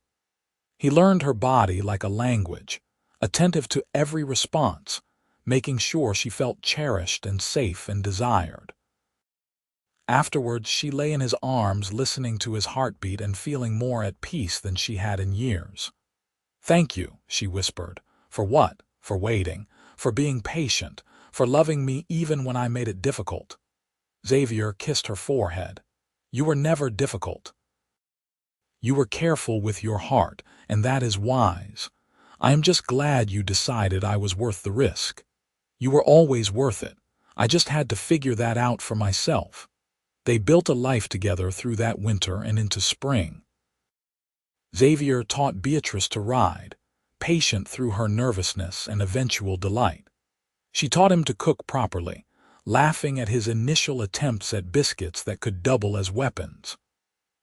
He learned her body like a language, attentive to every response, making sure she felt cherished and safe and desired. Afterwards, she lay in his arms listening to his heartbeat and feeling more at peace than she had in years. "Thank you," she whispered. "For what? For waiting, for being patient, for loving me even when I made it difficult." Xavier kissed her forehead. "You were never difficult. You were careful with your heart, and that is wise. I am just glad you decided I was worth the risk. You were always worth it. I just had to figure that out for myself." They built a life together through that winter and into spring. Xavier taught Beatrice to ride, patient through her nervousness and eventual delight. She taught him to cook properly, laughing at his initial attempts at biscuits that could double as weapons.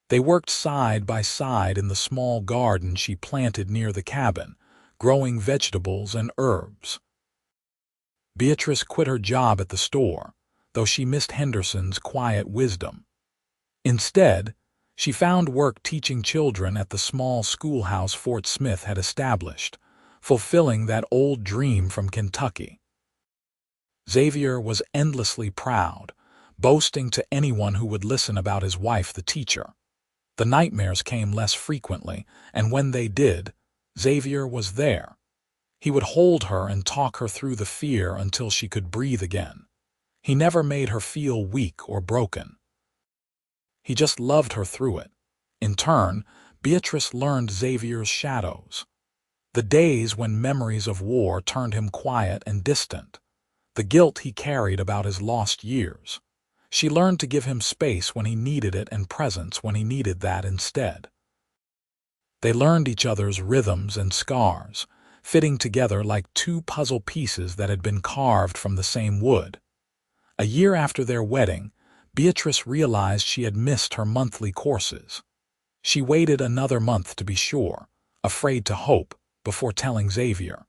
They worked side by side in the small garden she planted near the cabin, growing vegetables and herbs. Beatrice quit her job at the store, though she missed Henderson's quiet wisdom. Instead, she found work teaching children at the small schoolhouse Fort Smith had established, fulfilling that old dream from Kentucky. Xavier was endlessly proud, boasting to anyone who would listen about his wife, the teacher. The nightmares came less frequently, and when they did, Xavier was there. He would hold her and talk her through the fear until she could breathe again. He never made her feel weak or broken. He just loved her through it. In turn, Beatrice learned Xavier's shadows. The days when memories of war turned him quiet and distant. The guilt he carried about his lost years. She learned to give him space when he needed it and presence when he needed that instead. They learned each other's rhythms and scars, fitting together like two puzzle pieces that had been carved from the same wood. A year after their wedding, Beatrice realized she had missed her monthly courses. She waited another month to be sure, afraid to hope, before telling Xavier.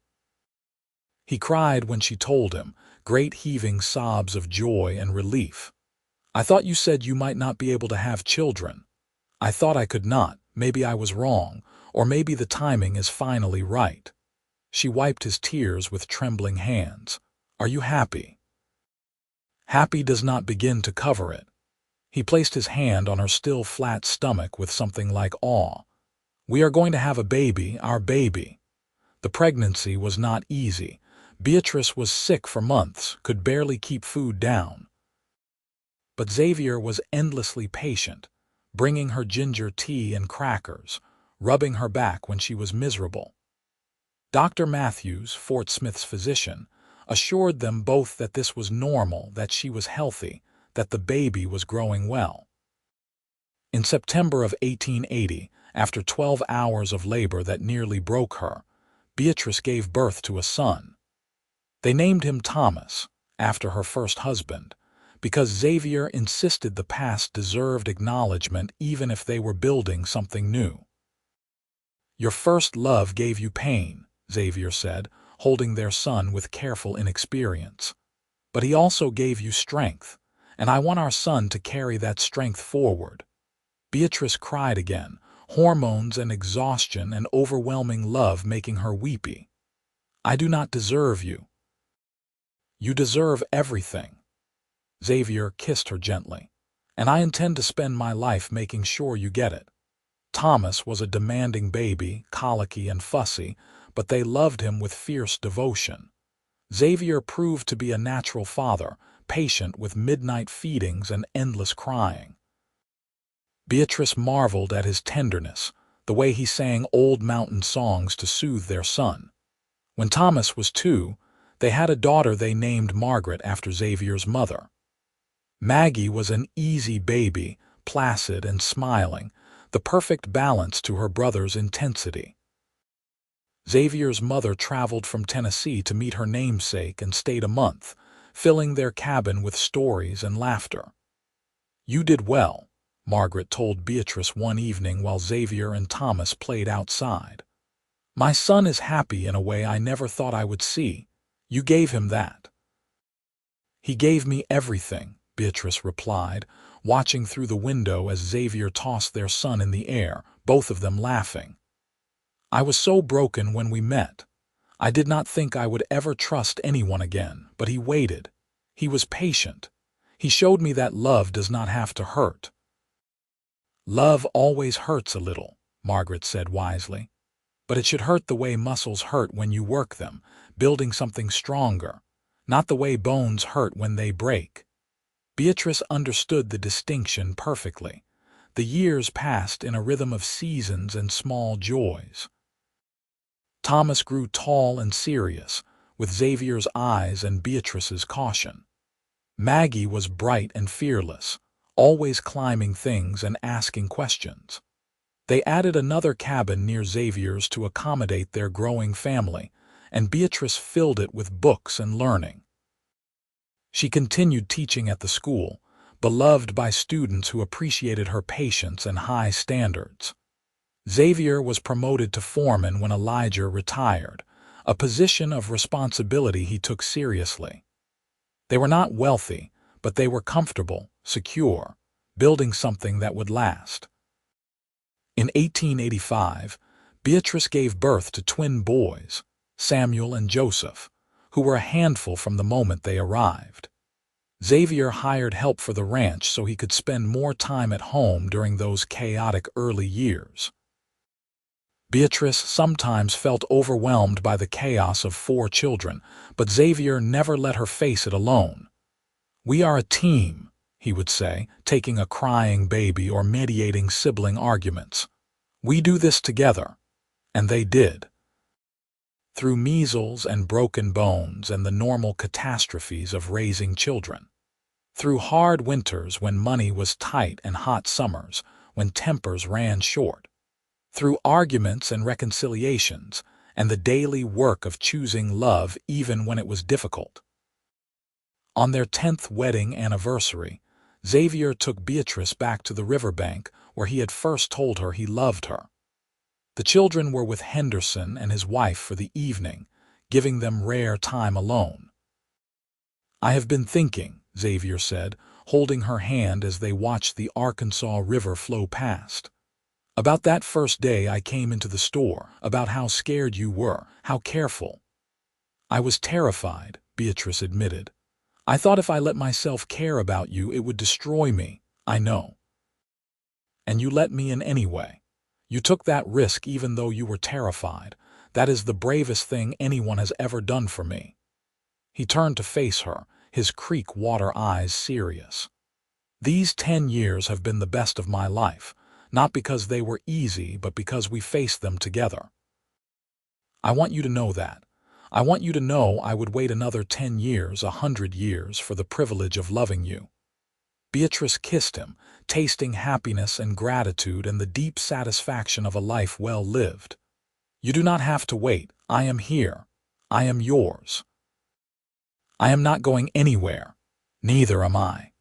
He cried when she told him, great heaving sobs of joy and relief. "I thought you said you might not be able to have children. I thought I could not. Maybe I was wrong, or maybe the timing is finally right." She wiped his tears with trembling hands. "Are you happy?" Happy does not begin to cover it. He placed his hand on her still flat stomach with something like awe. "We are going to have a baby, our baby." The pregnancy was not easy. Beatrice was sick for months, could barely keep food down. But Xavier was endlessly patient, bringing her ginger tea and crackers, rubbing her back when she was miserable. Dr. Matthews, Fort Smith's physician, assured them both that this was normal, that she was healthy, that the baby was growing well. In September of 1880, after 12 hours of labor that nearly broke her, Beatrice gave birth to a son. They named him Thomas, after her first husband, because Xavier insisted the past deserved acknowledgement even if they were building something new. "Your first love gave you pain," Xavier said, holding their son with careful inexperience. "But he also gave you strength, and I want our son to carry that strength forward." Beatrice cried again, hormones and exhaustion and overwhelming love making her weepy. "I do not deserve you." "You deserve everything." Xavier kissed her gently. "And I intend to spend my life making sure you get it." Thomas was a demanding baby, colicky and fussy, but they loved him with fierce devotion. Xavier proved to be a natural father, patient with midnight feedings and endless crying. Beatrice marveled at his tenderness, the way he sang old mountain songs to soothe their son. When Thomas was 2, they had a daughter they named Margaret after Xavier's mother. Maggie was an easy baby, placid and smiling, the perfect balance to her brother's intensity. Xavier's mother traveled from Tennessee to meet her namesake and stayed a month, filling their cabin with stories and laughter. "You did well," Margaret told Beatrice one evening while Xavier and Thomas played outside. "My son is happy in a way I never thought I would see. You gave him that." "He gave me everything," Beatrice replied, watching through the window as Xavier tossed their son in the air, both of them laughing. "I was so broken when we met. I did not think I would ever trust anyone again, but he waited. He was patient. He showed me that love does not have to hurt." "Love always hurts a little," Margaret said wisely. "But it should hurt the way muscles hurt when you work them, building something stronger, not the way bones hurt when they break." Beatrice understood the distinction perfectly. The years passed in a rhythm of seasons and small joys. Thomas grew tall and serious, with Xavier's eyes and Beatrice's caution. Maggie was bright and fearless, always climbing things and asking questions. They added another cabin near Xavier's to accommodate their growing family, and Beatrice filled it with books and learning. She continued teaching at the school, beloved by students who appreciated her patience and high standards. Xavier was promoted to foreman when Elijah retired, a position of responsibility he took seriously. They were not wealthy, but they were comfortable, secure, building something that would last. In 1885, Beatrice gave birth to twin boys, Samuel and Joseph, who were a handful from the moment they arrived. Xavier hired help for the ranch so he could spend more time at home during those chaotic early years. Beatrice sometimes felt overwhelmed by the chaos of 4 children, but Xavier never let her face it alone. "We are a team," he would say, taking a crying baby or mediating sibling arguments. "We do this together." And they did. Through measles and broken bones and the normal catastrophes of raising children. Through hard winters when money was tight and hot summers when tempers ran short. Through arguments and reconciliations, and the daily work of choosing love even when it was difficult. On their 10th wedding anniversary, Xavier took Beatrice back to the riverbank where he had first told her he loved her. The children were with Henderson and his wife for the evening, giving them rare time alone. "I have been thinking," Xavier said, holding her hand as they watched the Arkansas River flow past. "About that first day I came into the store, about how scared you were, how careful." "I was terrified," Beatrice admitted. "I thought if I let myself care about you, it would destroy me, I know. And you let me in anyway. You took that risk even though you were terrified. That is the bravest thing anyone has ever done for me." He turned to face her, his creek water eyes serious. "These 10 years have been the best of my life, not because they were easy, but because we faced them together. I want you to know that. I want you to know I would wait another 10 years, 100 years, for the privilege of loving you." Beatrice kissed him, tasting happiness and gratitude and the deep satisfaction of a life well lived. "You do not have to wait. I am here. I am yours. I am not going anywhere. Neither am I."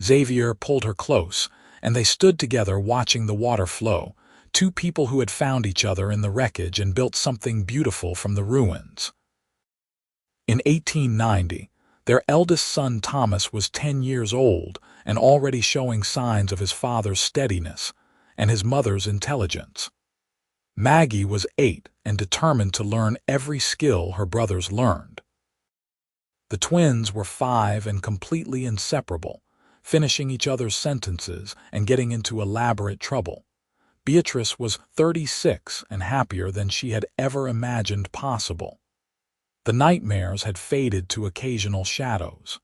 Xavier pulled her close, and they stood together watching the water flow, two people who had found each other in the wreckage and built something beautiful from the ruins. In 1890, their eldest son Thomas was 10 years old and already showing signs of his father's steadiness and his mother's intelligence. Maggie was 8 and determined to learn every skill her brothers learned. The twins were 5 and completely inseparable, finishing each other's sentences and getting into elaborate trouble. Beatrice was 36 and happier than she had ever imagined possible. The nightmares had faded to occasional shadows.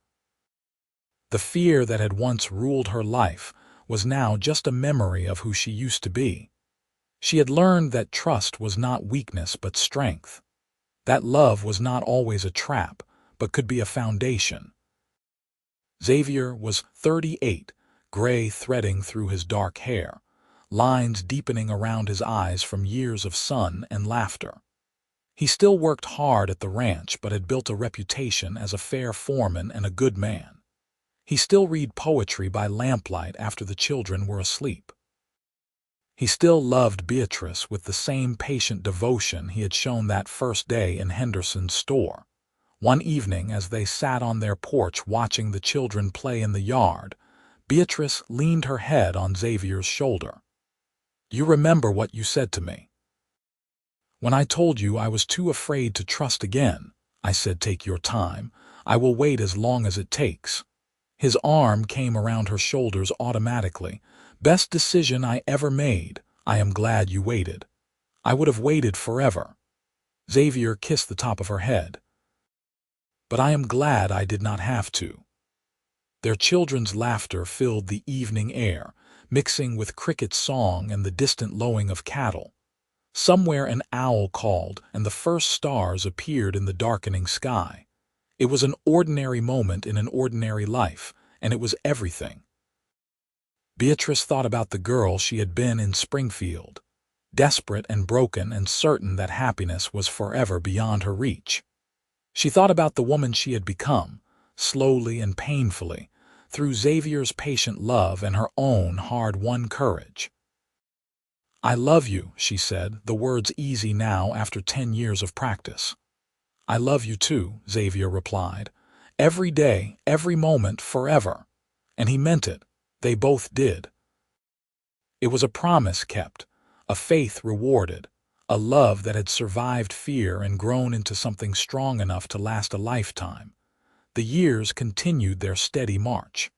The fear that had once ruled her life was now just a memory of who she used to be. She had learned that trust was not weakness but strength, that love was not always a trap but could be a foundation. Xavier was 38, gray threading through his dark hair, lines deepening around his eyes from years of sun and laughter. He still worked hard at the ranch but had built a reputation as a fair foreman and a good man. He still read poetry by lamplight after the children were asleep. He still loved Beatrice with the same patient devotion he had shown that first day in Henderson's store. One evening, as they sat on their porch watching the children play in the yard, Beatrice leaned her head on Xavier's shoulder. "You remember what you said to me? When I told you I was too afraid to trust again, I said, 'Take your time. I will wait as long as it takes.'" His arm came around her shoulders automatically. "Best decision I ever made. I am glad you waited. I would have waited forever." Xavier kissed the top of her head. "But I am glad I did not have to." Their children's laughter filled the evening air, mixing with cricket song and the distant lowing of cattle. Somewhere an owl called, and the first stars appeared in the darkening sky. It was an ordinary moment in an ordinary life, and it was everything. Beatrice thought about the girl she had been in Springfield, desperate and broken and certain that happiness was forever beyond her reach. She thought about the woman she had become, slowly and painfully, through Xavier's patient love and her own hard-won courage. "I love you," she said, the words easy now after 10 years of practice. "I love you too," Xavier replied. "Every day, every moment, forever." And he meant it. They both did. It was a promise kept, a faith rewarded, a love that had survived fear and grown into something strong enough to last a lifetime. The years continued their steady march.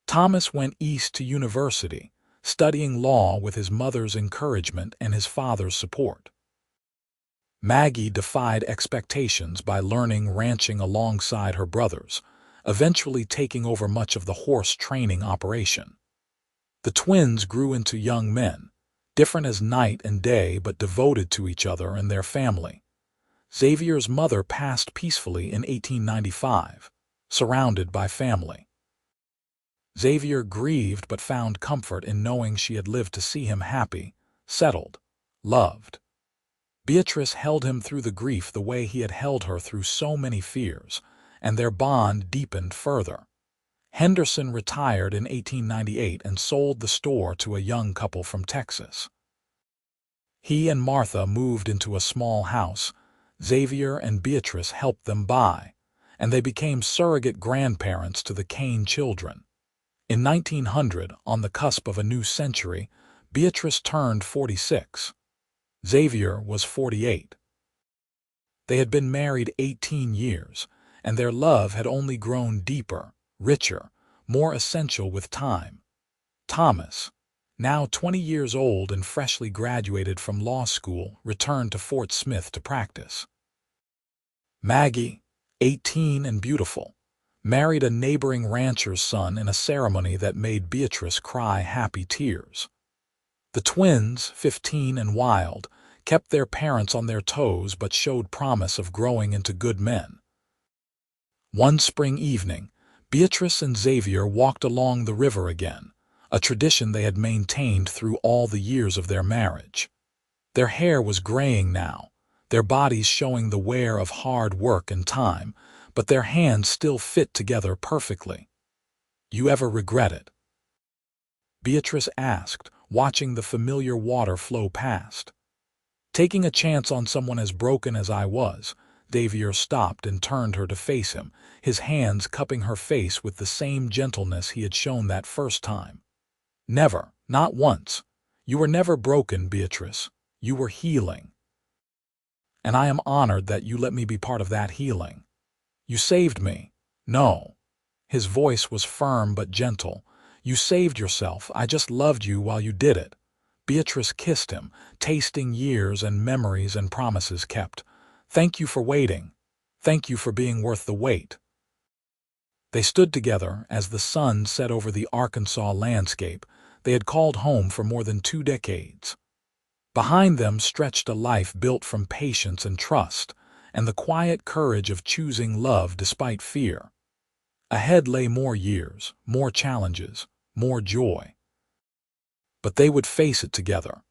Thomas went east to university, studying law with his mother's encouragement and his father's support. Maggie defied expectations by learning ranching alongside her brothers, eventually taking over much of the horse training operation. The twins grew into young men, different as night and day but devoted to each other and their family. Xavier's mother passed peacefully in 1895, surrounded by family. Xavier grieved but found comfort in knowing she had lived to see him happy, settled, loved. Beatrice held him through the grief the way he had held her through so many fears, and their bond deepened further. Henderson retired in 1898 and sold the store to a young couple from Texas. He and Martha moved into a small house. Xavier and Beatrice helped them buy, and they became surrogate grandparents to the Cain children. In 1900, on the cusp of a new century, Beatrice turned 46. Xavier was 48. They had been married 18 years, and their love had only grown deeper, richer, more essential with time. Thomas, now 20 years old and freshly graduated from law school, returned to Fort Smith to practice. Maggie, 18 and beautiful, married a neighboring rancher's son in a ceremony that made Beatrice cry happy tears. The twins, 15 and wild, kept their parents on their toes but showed promise of growing into good men. One spring evening, Beatrice and Xavier walked along the river again, a tradition they had maintained through all the years of their marriage. Their hair was graying now, their bodies showing the wear of hard work and time, but their hands still fit together perfectly. "You ever regret it?" Beatrice asked, watching the familiar water flow past. "Taking a chance on someone as broken as I was." Xavier stopped and turned her to face him, his hands cupping her face with the same gentleness he had shown that first time. "Never, not once. You were never broken, Beatrice. You were healing. And I am honored that you let me be part of that healing. You saved me." "No." His voice was firm but gentle. "You saved yourself. I just loved you while you did it." Beatrice kissed him, tasting years and memories and promises kept. "Thank you for waiting. Thank you for being worth the wait." They stood together as the sun set over the Arkansas landscape they had called home for more than 2 decades. Behind them stretched a life built from patience and trust, and the quiet courage of choosing love despite fear. Ahead lay more years, more challenges, more joy. But they would face it together,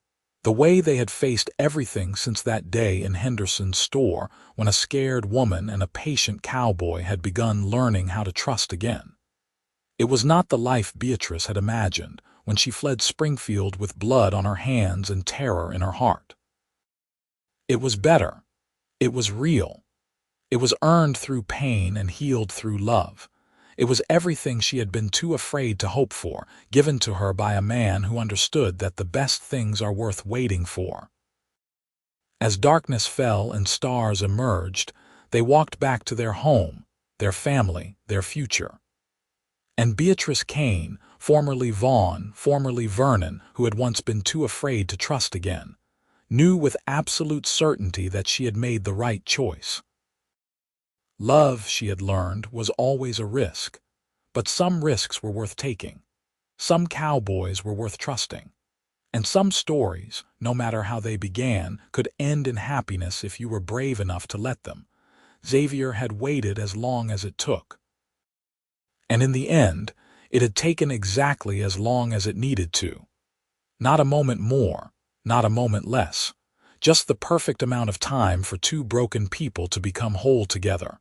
the way they had faced everything since that day in Henderson's store when a scared woman and a patient cowboy had begun learning how to trust again. It was not the life Beatrice had imagined when she fled Springfield with blood on her hands and terror in her heart. It was better. It was real. It was earned through pain and healed through love. It was everything she had been too afraid to hope for, given to her by a man who understood that the best things are worth waiting for. As darkness fell and stars emerged, they walked back to their home, their family, their future. And Beatrice Cain, formerly Vaughn, formerly Vernon, who had once been too afraid to trust again, knew with absolute certainty that she had made the right choice. Love, she had learned, was always a risk, but some risks were worth taking. Some cowboys were worth trusting. And some stories, no matter how they began, could end in happiness if you were brave enough to let them. Xavier had waited as long as it took. And in the end, it had taken exactly as long as it needed to. Not a moment more, not a moment less. Just the perfect amount of time for 2 broken people to become whole together.